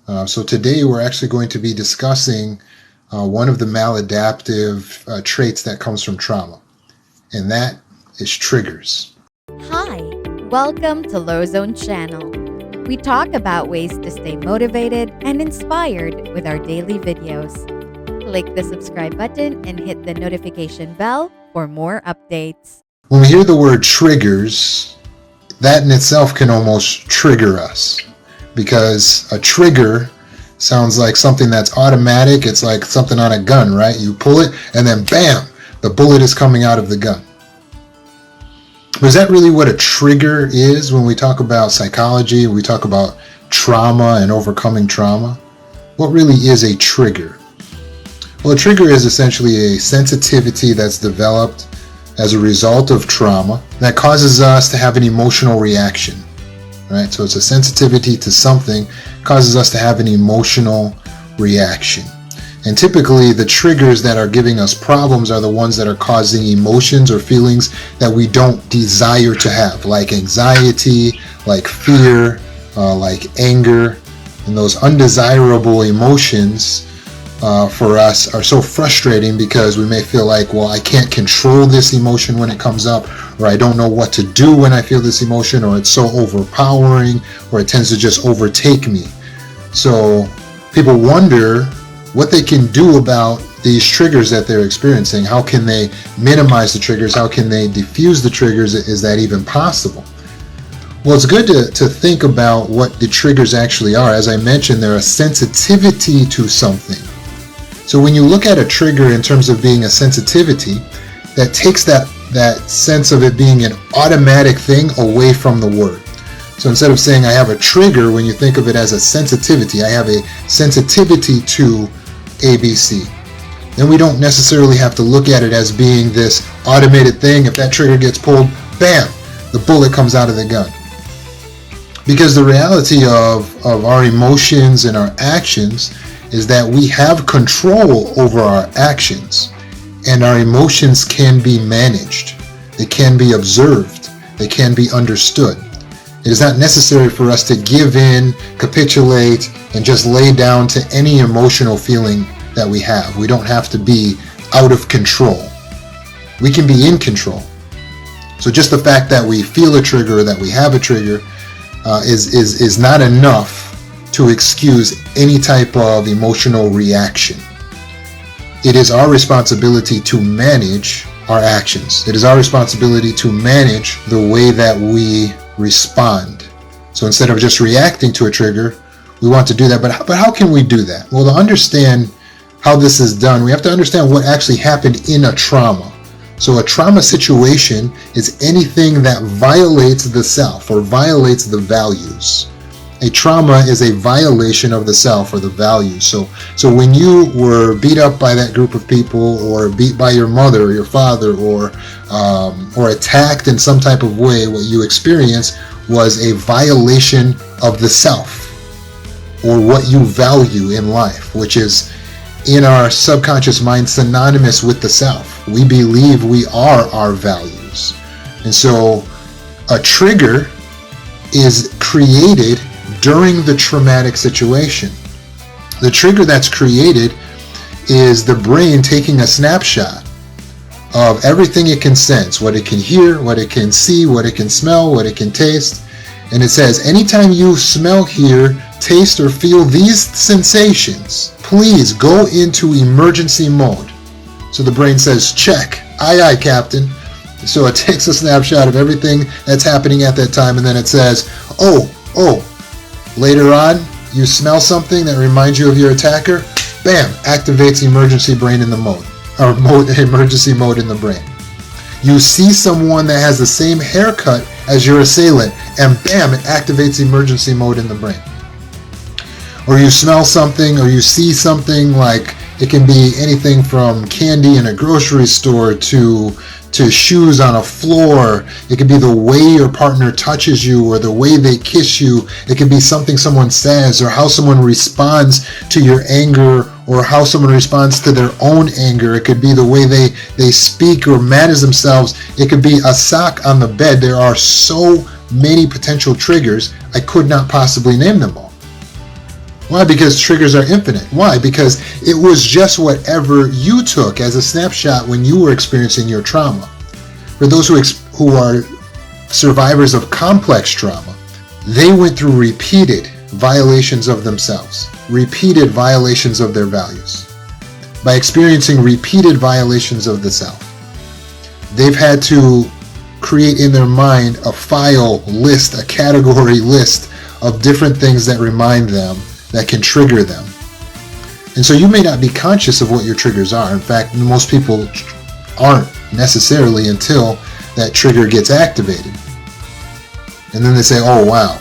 So today we're actually going to be discussing one of the maladaptive traits that comes from trauma, and that is triggers. Hi, welcome to Low Zone Channel. We talk about ways to stay motivated and inspired with our daily videos. Click the subscribe button and hit the notification bell for more updates. When we hear the word triggers, that in itself can almost trigger us, because a trigger sounds like something that's automatic. It's like something on a gun, right? You pull it and then bam, the bullet is coming out of the gun. But is that really what a trigger is when we talk about psychology, when we talk about trauma and overcoming trauma? What really is a trigger? Well, a trigger is essentially a sensitivity that's developed as a result of trauma that causes us to have an emotional reaction, right? So it's a sensitivity to something causes us to have an emotional reaction. And typically the triggers that are giving us problems are the ones that are causing emotions or feelings that we don't desire to have, like anxiety, like fear, like anger. And those undesirable emotions for us are so frustrating because we may feel like, well, I can't control this emotion when it comes up, or I don't know what to do when I feel this emotion, or it's so overpowering, or it tends to just overtake me. So people wonder what they can do about these triggers that they're experiencing. How can they minimize the triggers? How can they diffuse the triggers? Is that even possible? Well, it's good to think about what the triggers actually are. As I mentioned, they're a sensitivity to something. So when you look at a trigger in terms of being a sensitivity, that takes that sense of it being an automatic thing away from the word. So instead of saying I have a trigger, when you think of it as a sensitivity, I have a sensitivity to ABC. Then we don't necessarily have to look at it as being this automated thing. If that trigger gets pulled, bam, the bullet comes out of the gun. Because the reality of our emotions and our actions is that we have control over our actions, and our emotions can be managed. They can be observed. They can be understood. It is not necessary for us to give in, capitulate, and just lay down to any emotional feeling that we have. We don't have to be out of control. We can be in control. So just the fact that we feel a trigger or that we have a trigger is not enough to excuse any type of emotional reaction. It is our responsibility to manage our actions. It is our responsibility to manage the way that we respond. So instead of just reacting to a trigger, we want to do that. But how can we do that? Well, to understand how this is done, we have to understand what actually happened in a trauma. So a trauma situation is anything that violates the self or violates the values. A trauma is a violation of the self or the values. So when you were beat up by that group of people, or beat by your mother or your father, or attacked in some type of way, what you experienced was a violation of the self, or what you value in life, which is in our subconscious mind synonymous with the self. We believe we are our values. And so a trigger is created during the traumatic situation. The trigger that's created is the brain taking a snapshot of everything it can sense, what it can hear, what it can see, what it can smell, what it can taste. And it says, anytime you smell, hear, taste, or feel these sensations, please go into emergency mode. So the brain says, check, aye, Captain. So it takes a snapshot of everything that's happening at that time, and then it says, oh, later on, you smell something that reminds you of your attacker, bam, activates emergency brain in the mode, or emergency mode in the brain. You see someone that has the same haircut as your assailant, and bam, it activates emergency mode in the brain. Or you smell something, or you see something, like it can be anything from candy in a grocery store to shoes on a floor. It could be the way your partner touches you, or the way they kiss you. It could be something someone says, or how someone responds to your anger, or how someone responds to their own anger. It could be the way they speak or manage themselves. It could be a sock on the bed. There are so many potential triggers, I could not possibly name them all. Why? Because triggers are infinite. Why? Because it was just whatever you took as a snapshot when you were experiencing your trauma. For those who are survivors of complex trauma, they went through repeated violations of themselves, repeated violations of their values. By experiencing repeated violations of the self, they've had to create in their mind a file list, a category list of different things that remind them, that can trigger them. And so you may not be conscious of what your triggers are. In fact, most people aren't necessarily until that trigger gets activated. And then they say, oh wow,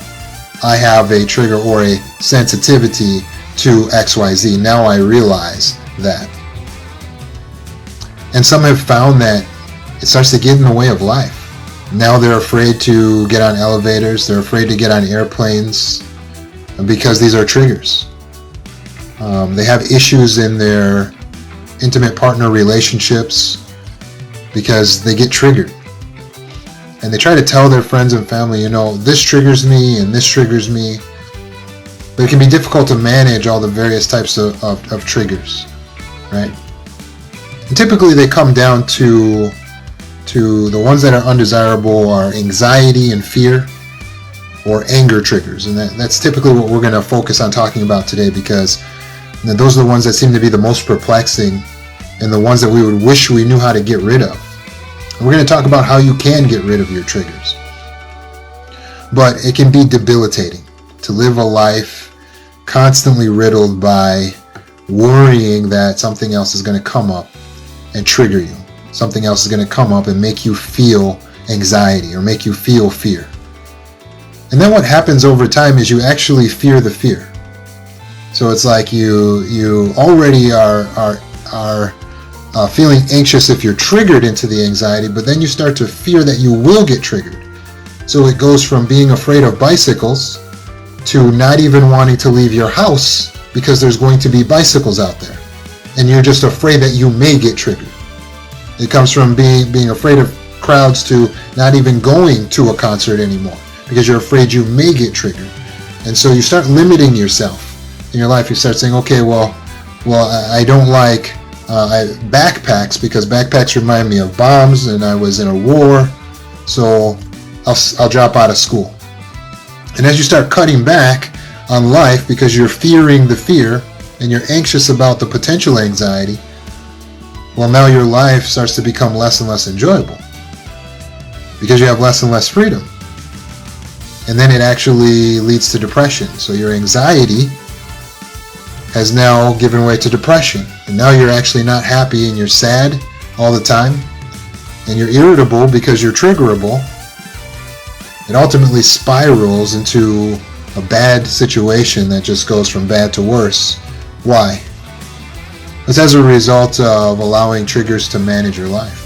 I have a trigger or a sensitivity to XYZ. Now I realize that. And some have found that it starts to get in the way of life. Now they're afraid to get on elevators, they're afraid to get on airplanes, because these are triggers. They have issues in their intimate partner relationships because they get triggered. And they try to tell their friends and family, this triggers me and this triggers me. But it can be difficult to manage all the various types of triggers, right? And typically they come down to the ones that are undesirable are anxiety and fear, or anger triggers. And that's typically what we're going to focus on talking about today, because those are the ones that seem to be the most perplexing and the ones that we would wish we knew how to get rid of. And we're going to talk about how you can get rid of your triggers. But it can be debilitating to live a life constantly riddled by worrying that something else is going to come up and trigger you. Something else is going to come up and make you feel anxiety or make you feel fear. And then what happens over time is you actually fear the fear. So it's like you already are feeling anxious if you're triggered into the anxiety, but then you start to fear that you will get triggered. So it goes from being afraid of bicycles to not even wanting to leave your house because there's going to be bicycles out there. And you're just afraid that you may get triggered. It comes from being afraid of crowds to not even going to a concert anymore, because you're afraid you may get triggered. And so you start limiting yourself in your life. You start saying, okay, well, I don't like backpacks because backpacks remind me of bombs and I was in a war, so I'll drop out of school. And as you start cutting back on life because you're fearing the fear and you're anxious about the potential anxiety, well, now your life starts to become less and less enjoyable because you have less and less freedom. And then it actually leads to depression. So your anxiety has now given way to depression. And now you're actually not happy and you're sad all the time. And you're irritable because you're triggerable. It ultimately spirals into a bad situation that just goes from bad to worse. Why? It's as a result of allowing triggers to manage your life.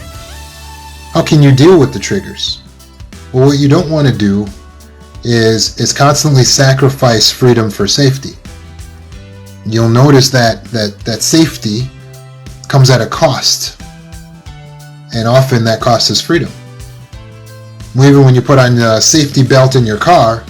How can you deal with the triggers? Well, what you don't want to do is constantly sacrifice freedom for safety. You'll notice that safety comes at a cost. And often that cost is freedom. Even when you put on a safety belt in your car,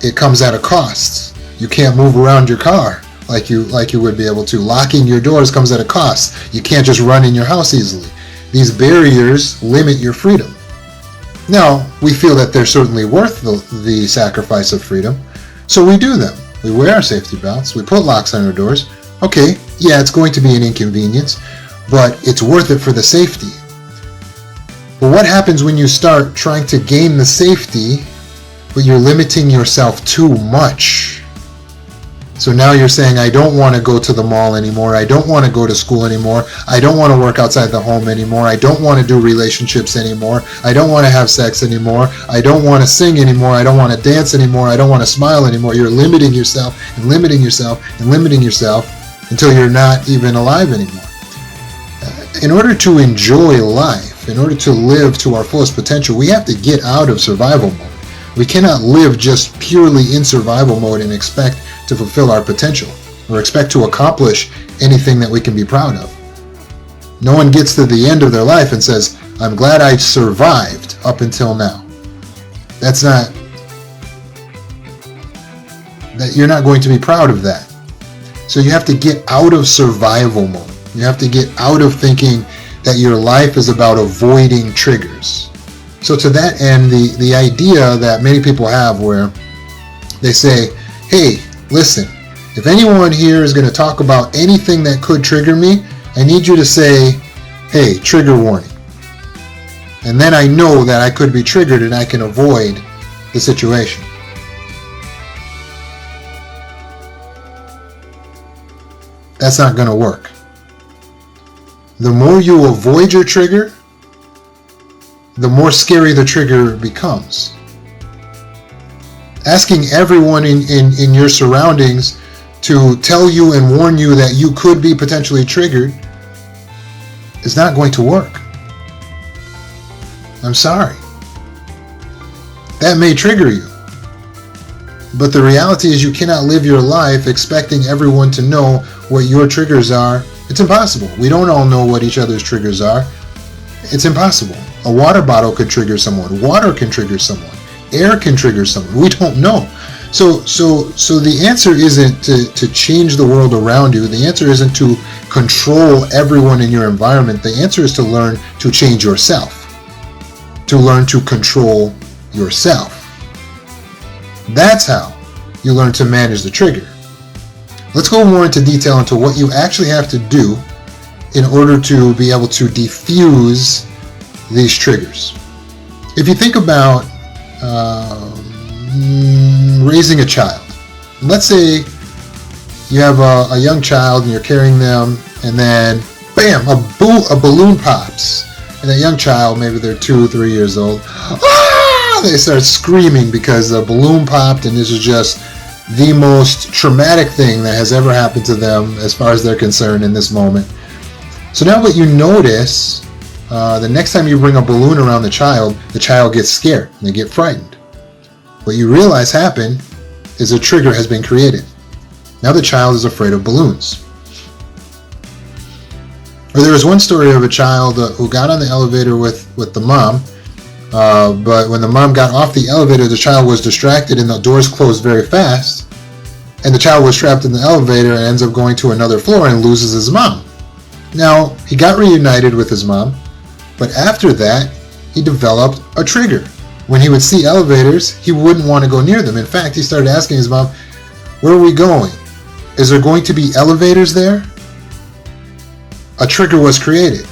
it comes at a cost. You can't move around your car like you would be able to. Locking your doors comes at a cost. You can't just run in your house easily. These barriers limit your freedom. Now, we feel that they're certainly worth the sacrifice of freedom, so we do them. We wear our safety belts, we put locks on our doors. Okay, yeah, it's going to be an inconvenience, but it's worth it for the safety. But what happens when you start trying to gain the safety, but you're limiting yourself too much? So now you're saying, I don't want to go to the mall anymore. I don't want to go to school anymore. I don't want to work outside the home anymore. I don't want to do relationships anymore. I don't want to have sex anymore. I don't want to sing anymore. I don't want to dance anymore. I don't want to smile anymore. You're limiting yourself and limiting yourself and limiting yourself until you're not even alive anymore. In order to enjoy life, in order to live to our fullest potential, we have to get out of survival mode. We cannot live just purely in survival mode and expect to fulfill our potential or expect to accomplish anything that we can be proud of. No one gets to the end of their life and says, I'm glad I survived up until now. You're not going to be proud of that. So you have to get out of survival mode. You have to get out of thinking that your life is about avoiding triggers. So to that end, the idea that many people have where they say, hey, listen, if anyone here is going to talk about anything that could trigger me, I need you to say, hey, trigger warning. And then I know that I could be triggered and I can avoid the situation. That's not going to work. The more you avoid your trigger, the more scary the trigger becomes. Asking everyone in your surroundings to tell you and warn you that you could be potentially triggered is not going to work. I'm sorry. That may trigger you. But the reality is you cannot live your life expecting everyone to know what your triggers are. It's impossible. We don't all know what each other's triggers are. It's impossible. A water bottle could trigger someone. Water can trigger someone. Air can trigger someone. We don't know. So the answer isn't to change the world around you. The answer isn't to control everyone in your environment. The answer is to learn to change yourself. To learn to control yourself. That's how you learn to manage the trigger. Let's go more into detail into what you actually have to do in order to be able to diffuse these triggers. If you think about raising a child, let's say you have a young child and you're carrying them, and then bam, a balloon pops, and that young child, maybe they're 2-3 years old, they start screaming because the balloon popped, and this is just the most traumatic thing that has ever happened to them as far as they're concerned in this moment. So now what you notice, the next time you bring a balloon around the child gets scared, they get frightened. What you realize happened is a trigger has been created. Now the child is afraid of balloons. Or there was one story of a child who got on the elevator with the mom, but when the mom got off the elevator, the child was distracted and the doors closed very fast, and the child was trapped in the elevator and ends up going to another floor and loses his mom. Now, he got reunited with his mom, but after that, he developed a trigger. When he would see elevators, he wouldn't want to go near them. In fact, he started asking his mom, where are we going? Is there going to be elevators there? A trigger was created.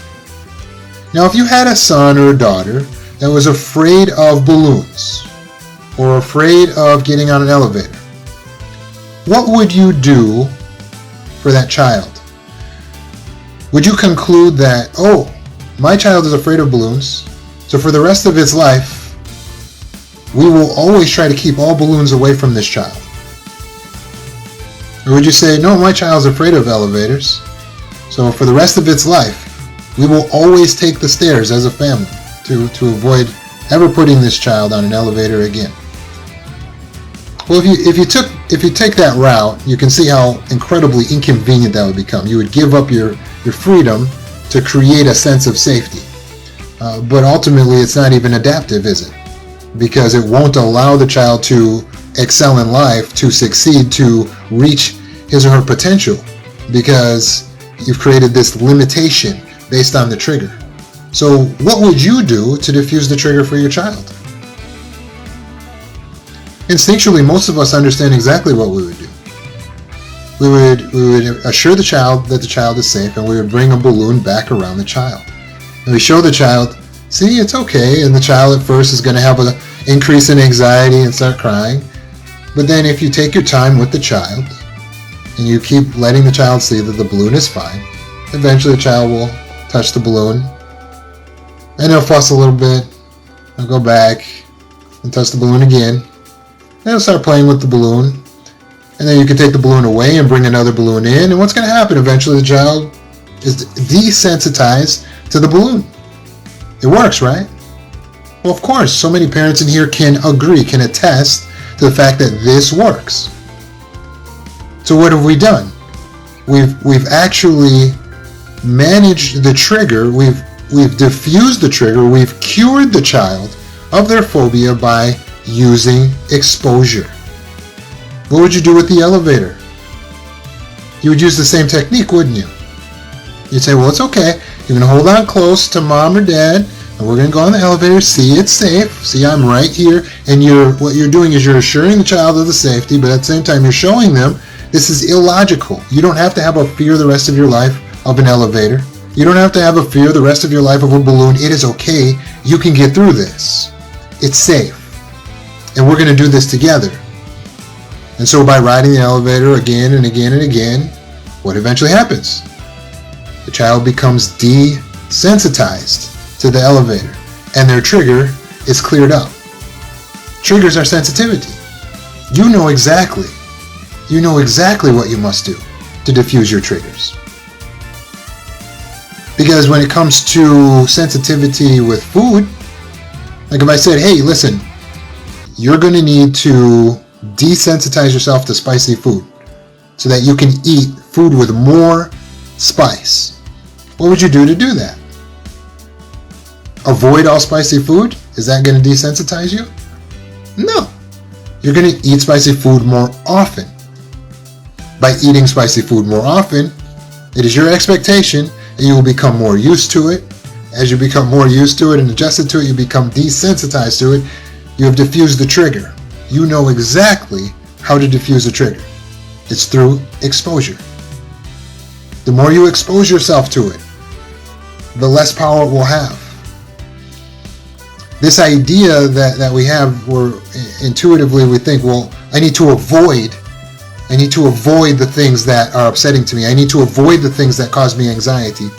Now, if you had a son or a daughter that was afraid of balloons or afraid of getting on an elevator, what would you do for that child? Would you conclude that, oh, my child is afraid of balloons, so for the rest of its life, we will always try to keep all balloons away from this child? Or would you say, no, my child's afraid of elevators, so for the rest of its life, we will always take the stairs as a family to avoid ever putting this child on an elevator again? Well, if you take that route, you can see how incredibly inconvenient that would become. You would give up your freedom to create a sense of safety. But ultimately, it's not even adaptive, is it? Because it won't allow the child to excel in life, to succeed, to reach his or her potential, because you've created this limitation based on the trigger. So what would you do to diffuse the trigger for your child? Instinctually, most of us understand exactly what we would do. We would assure the child that the child is safe, and we would bring a balloon back around the child. And we show the child, see, it's okay, and the child at first is going to have an increase in anxiety and start crying. But then if you take your time with the child, and you keep letting the child see that the balloon is fine, eventually the child will touch the balloon, and he'll fuss a little bit, he'll go back and touch the balloon again, and he'll start playing with the balloon, and then you can take the balloon away and bring another balloon in, and what's going to happen? Eventually the child is desensitized to the balloon. It works, right? Well, of course, so many parents in here can agree, can attest to the fact that this works. So what have we done? We've actually managed the trigger, we've diffused the trigger, we've cured the child of their phobia by using exposure. What would you do with the elevator? You would use the same technique, wouldn't you? You'd say, well, it's okay. You're going to hold on close to mom or dad, and we're going to go on the elevator. See, it's safe. See, I'm right here. And what you're doing is you're assuring the child of the safety, but at the same time, you're showing them this is illogical. You don't have to have a fear the rest of your life of an elevator. You don't have to have a fear the rest of your life of a balloon. It is okay. You can get through this. It's safe. And we're going to do this together. And so by riding the elevator again and again and again, what eventually happens? The child becomes desensitized to the elevator, and their trigger is cleared up. Triggers are sensitivity. You know exactly what you must do to diffuse your triggers. Because when it comes to sensitivity with food, like if I said, hey, listen, you're going to need to desensitize yourself to spicy food so that you can eat food with more spice. What would you do to do that? Avoid all spicy food? Is that going to desensitize you? No. You're going to eat spicy food more often. By eating spicy food more often, it is your expectation that you will become more used to it. As you become more used to it and adjusted to it, you become desensitized to it. You have diffused the trigger. You know exactly how to diffuse a trigger. It's through exposure. The more you expose yourself to it, the less power it will have. This idea that we have, where intuitively we think, well, I need to avoid the things that are upsetting to me. I need to avoid the things that cause me anxiety.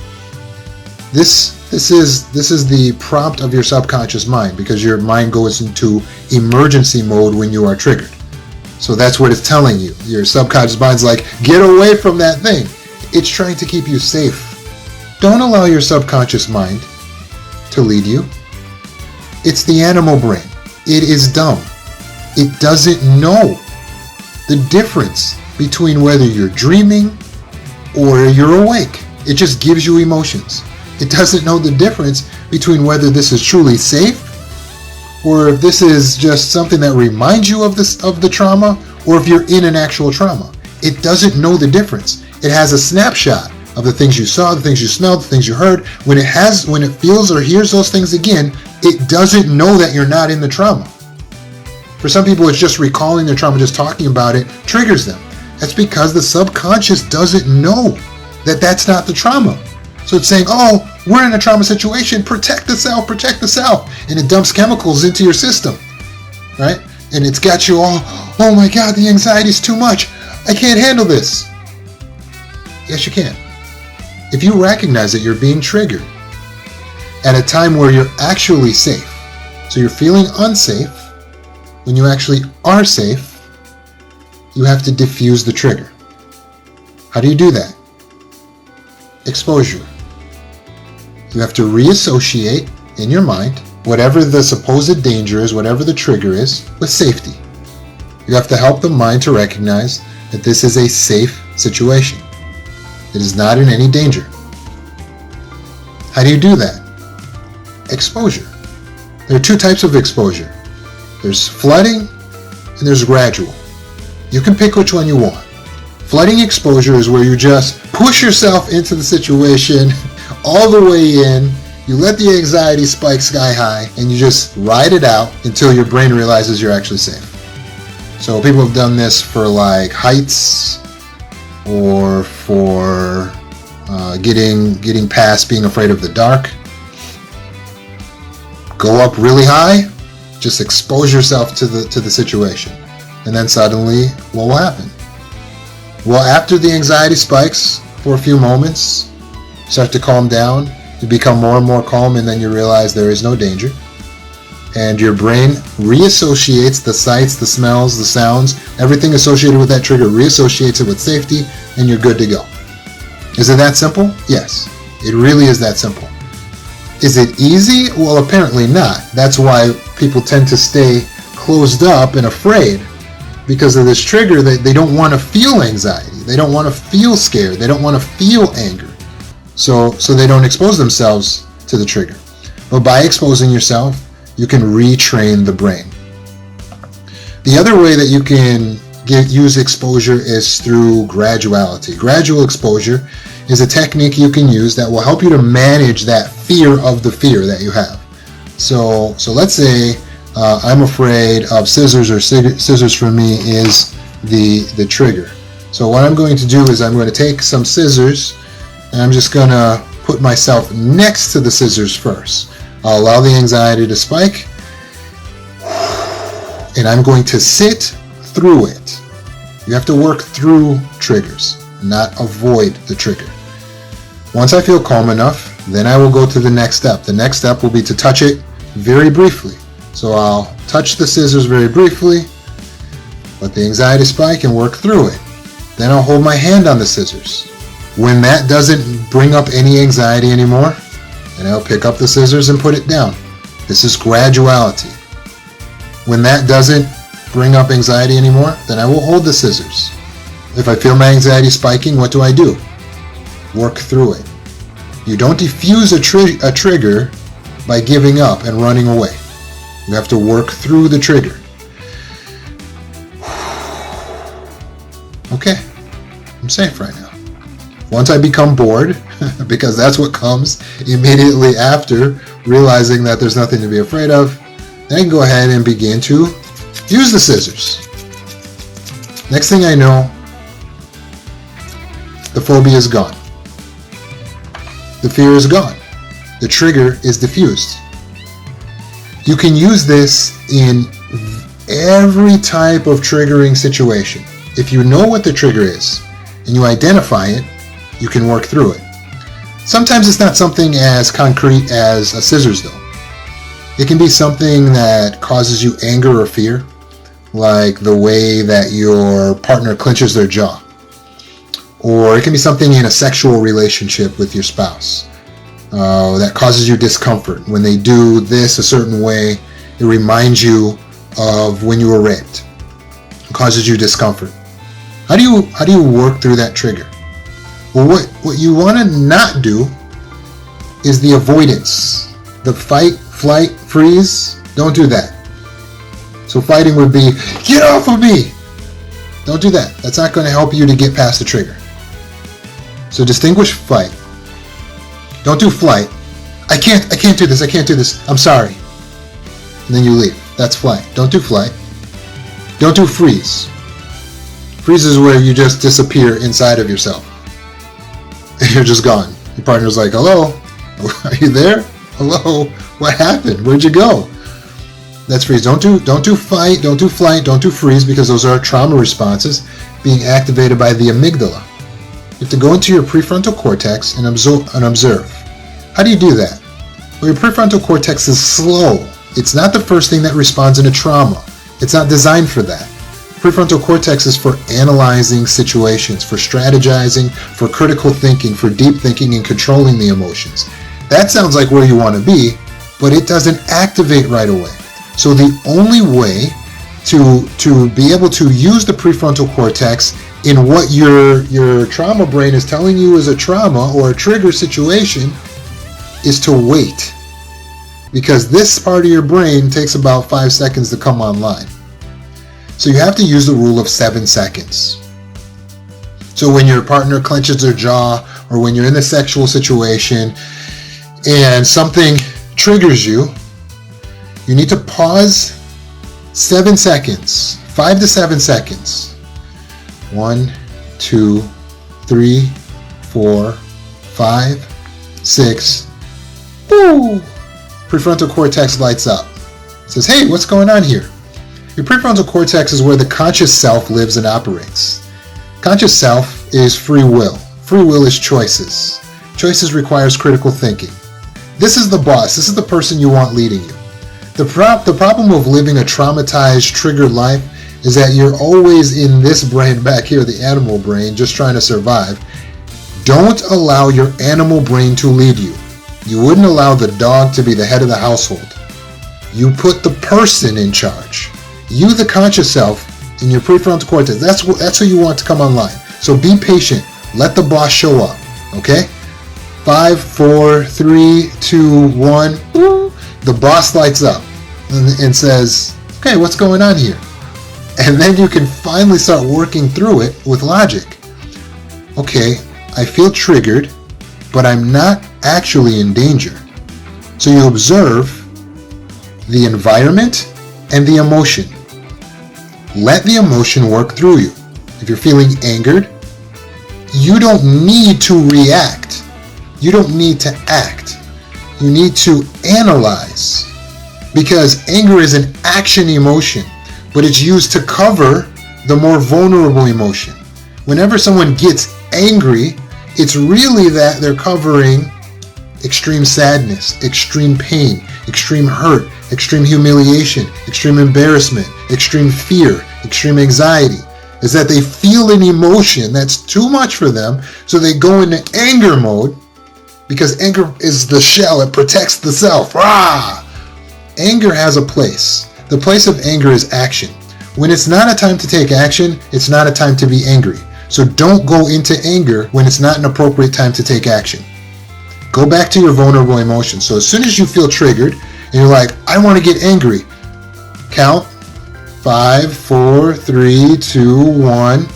This is the prompt of your subconscious mind, because your mind goes into emergency mode when you are triggered. So that's what it's telling you. Your subconscious mind's like, get away from that thing. It's trying to keep you safe. Don't allow your subconscious mind to lead you. It's the animal brain. It is dumb. It doesn't know the difference between whether you're dreaming or you're awake. It just gives you emotions. It doesn't know the difference between whether this is truly safe or if this is just something that reminds you of the trauma, or if you're in an actual trauma. It doesn't know the difference. It has a snapshot of the things you saw, the things you smelled, the things you heard. When it feels or hears those things again, it doesn't know that you're not in the trauma. For some people, it's just recalling their trauma, just talking about it triggers them. That's because the subconscious doesn't know that that's not the trauma. So it's saying, oh, we're in a trauma situation, protect the self, and it dumps chemicals into your system, right? And it's got you all, oh my God, the anxiety's too much. I can't handle this. Yes, you can. If you recognize that you're being triggered at a time where you're actually safe, so you're feeling unsafe, when you actually are safe, you have to diffuse the trigger. How do you do that? Exposure. You have to reassociate in your mind whatever the supposed danger is, whatever the trigger is, with safety. You have to help the mind to recognize that this is a safe situation. It is not in any danger. How do you do that? Exposure. There are two types of exposure. There's flooding and there's gradual. You can pick which one you want. Flooding exposure is where you just push yourself into the situation all the way in, you let the anxiety spike sky high, and you just ride it out until your brain realizes you're actually safe. So people have done this for like heights, or for getting past being afraid of the dark. Go up really high, just expose yourself to the situation, and then suddenly, what will happen? Well, after the anxiety spikes for a few moments, start to calm down, you become more and more calm, and then you realize there is no danger. And your brain reassociates the sights, the smells, the sounds, everything associated with that trigger, reassociates it with safety, and you're good to go. Is it that simple? Yes, it really is that simple. Is it easy? Well, apparently not. That's why people tend to stay closed up and afraid, because of this trigger. They don't want to feel anxiety. They don't want to feel scared. They don't want to feel anger. So they don't expose themselves to the trigger. But by exposing yourself, you can retrain the brain. The other way that you can use exposure is through graduality. Gradual exposure is a technique you can use that will help you to manage that fear of the fear that you have. So let's say I'm afraid of scissors, or scissors for me is the trigger. So what I'm going to do is I'm going to take some scissors and I'm just going to put myself next to the scissors first. I'll allow the anxiety to spike, and I'm going to sit through it. You have to work through triggers, not avoid the trigger. Once I feel calm enough, then I will go to the next step. The next step will be to touch it very briefly. So I'll touch the scissors very briefly, let the anxiety spike and work through it. Then I'll hold my hand on the scissors. When that doesn't bring up any anxiety anymore, then I'll pick up the scissors and put it down. This is graduality. When that doesn't bring up anxiety anymore, then I will hold the scissors. If I feel my anxiety spiking, what do? Work through it. You don't defuse a trigger by giving up and running away. You have to work through the trigger. Okay, I'm safe right now. Once I become bored, because that's what comes immediately after realizing that there's nothing to be afraid of, then I can go ahead and begin to use the scissors. Next thing I know, the phobia is gone. The fear is gone. The trigger is diffused. You can use this in every type of triggering situation. If you know what the trigger is and you identify it, you can work through it. Sometimes it's not something as concrete as a scissors though. It can be something that causes you anger or fear, like the way that your partner clenches their jaw. Or it can be something in a sexual relationship with your spouse that causes you discomfort. When they do this a certain way, it reminds you of when you were raped. It causes you discomfort. How do you work through that trigger? Well, what you want to not do is the avoidance. The fight, flight, freeze. Don't do that. So fighting would be, get off of me! Don't do that. That's not going to help you to get past the trigger. So distinguish fight. Don't do flight. I can't do this. I'm sorry. And then you leave. That's flight. Don't do flight. Don't do freeze. Freeze is where you just disappear inside of yourself. You're just gone. Your partner's like, hello? Are you there? Hello? What happened? Where'd you go? That's freeze. Don't do fight, don't do flight, don't do freeze, because those are trauma responses being activated by the amygdala. You have to go into your prefrontal cortex and observe. How do you do that? Well, your prefrontal cortex is slow. It's not the first thing that responds in a trauma. It's not designed for that. Prefrontal cortex is for analyzing situations, for strategizing, for critical thinking, for deep thinking and controlling the emotions. That sounds like where you want to be, but it doesn't activate right away. So the only way to be able to use the prefrontal cortex in what your trauma brain is telling you is a trauma or a trigger situation is to wait. Because this part of your brain takes about 5 seconds to come online. So you have to use the rule of 7 seconds. So when your partner clenches their jaw, or when you're in a sexual situation and something triggers you, you need to pause 7 seconds, 5 to 7 seconds. 1, 2, 3, 4, 5, 6. Woo! Prefrontal cortex lights up. It says, hey, what's going on here? Your prefrontal cortex is where the conscious self lives and operates. Conscious self is free will. Free will is choices. Choices requires critical thinking. This is the boss. This is the person you want leading you. The problem of living a traumatized, triggered life is that you're always in this brain back here, the animal brain, just trying to survive. Don't allow your animal brain to lead you. You wouldn't allow the dog to be the head of the household. You put the person in charge. You, the conscious self, in your prefrontal cortex, that's who you want to come online. So be patient. Let the boss show up. Okay? 5, 4, 3, 2, 1. The boss lights up and says, okay, what's going on here? And then you can finally start working through it with logic. Okay, I feel triggered, but I'm not actually in danger. So you observe the environment and the emotion. Let the emotion work through you. If you're feeling angered, you don't need to react. You don't need to act. You need to analyze. Because anger is an action emotion, but it's used to cover the more vulnerable emotion. Whenever someone gets angry, it's really that they're covering extreme sadness, extreme pain, extreme hurt, extreme humiliation, extreme embarrassment, extreme fear, extreme anxiety. Is that they feel an emotion that's too much for them, so they go into anger mode, because anger is the shell, it protects the self. Rah! Anger has a place. The place of anger is action. When it's not a time to take action, it's not a time to be angry. So don't go into anger when it's not an appropriate time to take action. Go back to your vulnerable emotions. So as soon as you feel triggered and you're like, I want to get angry, count 5, 4, 3, 2, 1.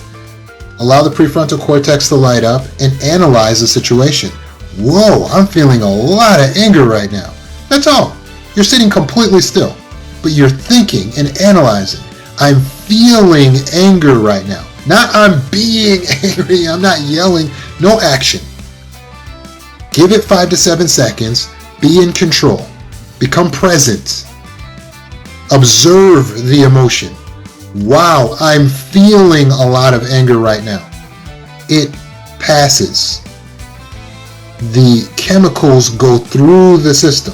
Allow the prefrontal cortex to light up and analyze the situation. Whoa, I'm feeling a lot of anger right now. That's all. You're sitting completely still, but you're thinking and analyzing. I'm feeling anger right now. Not I'm being angry, I'm not yelling. No action. Give it 5 to 7 seconds. Be in control. Become present. Observe the emotion. Wow, I'm feeling a lot of anger right now. It passes. The chemicals go through the system.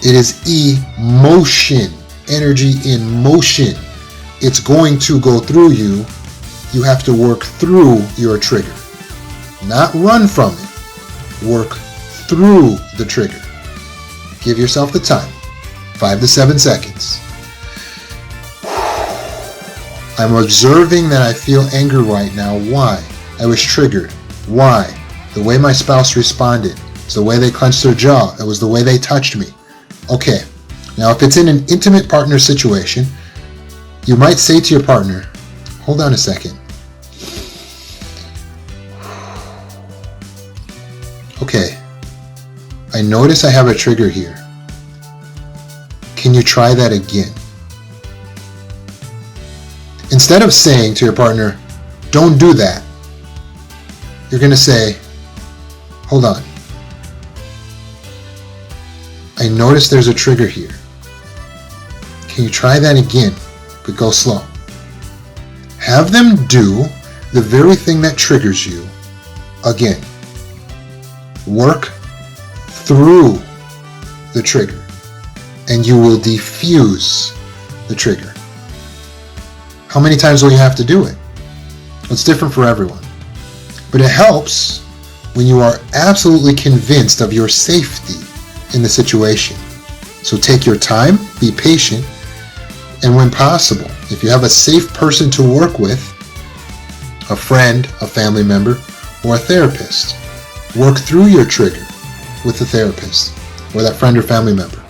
It is emotion, energy in motion. It's going to go through you. You have to work through your trigger. Not run from it. Work through the trigger. Give yourself the time. 5 to 7 seconds. I'm observing that I feel anger right now. Why? I was triggered. Why? The way my spouse responded. It's the way they clenched their jaw. It was the way they touched me. Okay. Now, if it's in an intimate partner situation, you might say to your partner, hold on a second. Okay. I notice I have a trigger here. Can you try that again? Instead of saying to your partner, don't do that, you're going to say, hold on. I notice there's a trigger here. Can you try that again, but go slow? Have them do the very thing that triggers you again. Work through the trigger, and you will defuse the trigger. How many times will you have to do it? It's different for everyone. But it helps when you are absolutely convinced of your safety in the situation. So take your time, be patient, and when possible, if you have a safe person to work with, a friend, a family member, or a therapist, work through your trigger with the therapist or that friend or family member.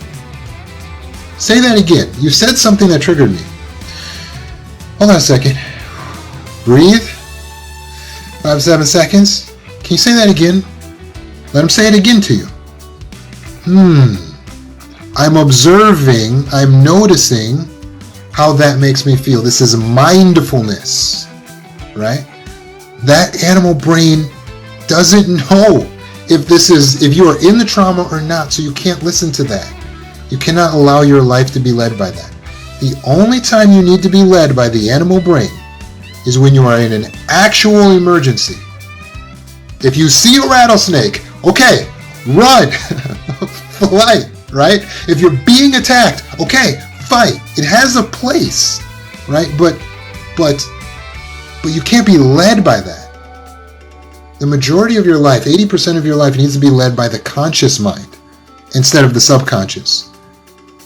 Say that again. You said something that triggered me. Hold on a second. Breathe. 5, 7 seconds. Can you say that again? Let him say it again to you. I'm observing, I'm noticing how that makes me feel. This is mindfulness, right? That animal brain doesn't know if you are in the trauma or not, so you can't listen to that. You cannot allow your life to be led by that. The only time you need to be led by the animal brain is when you are in an actual emergency. If you see a rattlesnake, okay, run, flight, right? If you're being attacked, okay, fight. It has a place, right? But you can't be led by that. The majority of your life, 80% of your life, needs to be led by the conscious mind instead of the subconscious.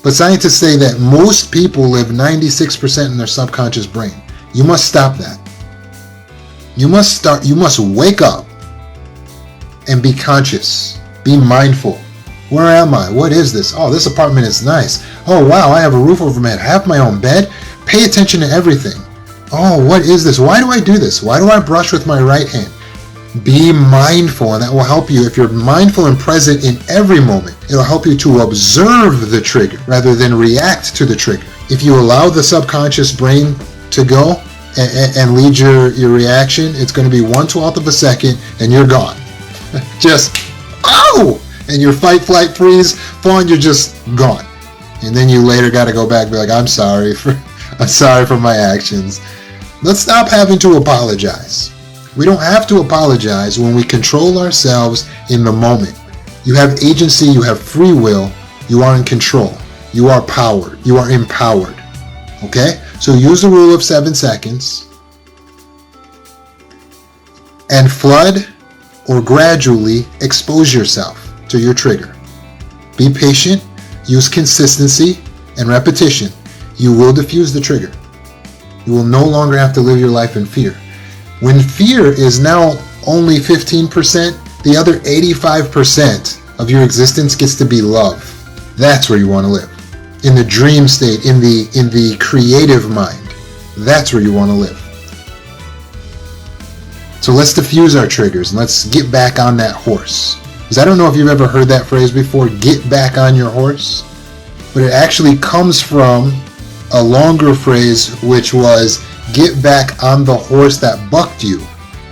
But scientists say that most people live 96% in their subconscious brain. You must stop that. You must wake up and be conscious. Be mindful. Where am I? What is this? Oh, this apartment is nice. Oh, wow, I have a roof over my head. I have my own bed. pay attention to everything. Oh, what is this? Why do I do this? Why do I brush with my right hand? Be mindful, and that will help you. If you're mindful and present in every moment, it'll help you to observe the trigger rather than react to the trigger. If you allow the subconscious brain to go and lead your reaction, it's going to be 1/12 of a second and you're gone. Just, oh! And your fight, flight, freeze, fawn, you're just gone. And then you later got to go back and be like, I'm sorry for my actions. Let's stop having to apologize. We don't have to apologize when we control ourselves in the moment. You have agency, you have free will, you are in control, you are powered, you are empowered. Okay? So use the rule of 7 seconds and flood or gradually expose yourself to your trigger. Be patient, use consistency and repetition. You will diffuse the trigger. You will no longer have to live your life in fear. When fear is now only 15%, the other 85% of your existence gets to be love. That's where you want to live. In the dream state, in the creative mind. That's where you want to live. So let's diffuse our triggers and let's get back on that horse. Because I don't know if you've ever heard that phrase before, get back on your horse. But it actually comes from a longer phrase, which was get back on the horse that bucked you,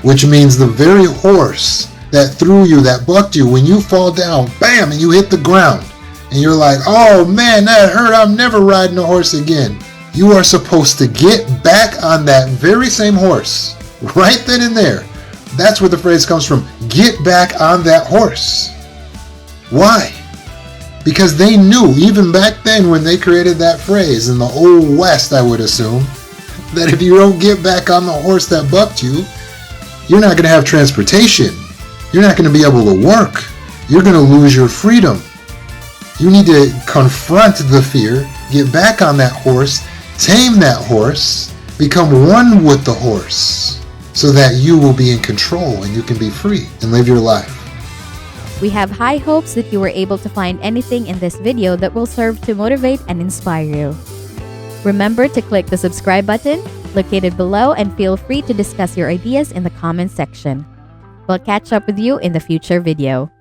which means the very horse that threw you, that bucked you, when you fall down, bam, and you hit the ground, and you're like, oh man, that hurt, I'm never riding a horse again. You are supposed to get back on that very same horse, right then and there. That's where the phrase comes from, get back on that horse. Why? Because they knew, even back then when they created that phrase, in the old West, I would assume, that if you don't get back on the horse that bucked you, you're not going to have transportation. You're not going to be able to work. You're going to lose your freedom. You need to confront the fear, get back on that horse, tame that horse, become one with the horse, so that you will be in control and you can be free and live your life. We have high hopes that you were able to find anything in this video that will serve to motivate and inspire you. Remember to click the subscribe button located below and feel free to discuss your ideas in the comment section. We'll catch up with you in the future video.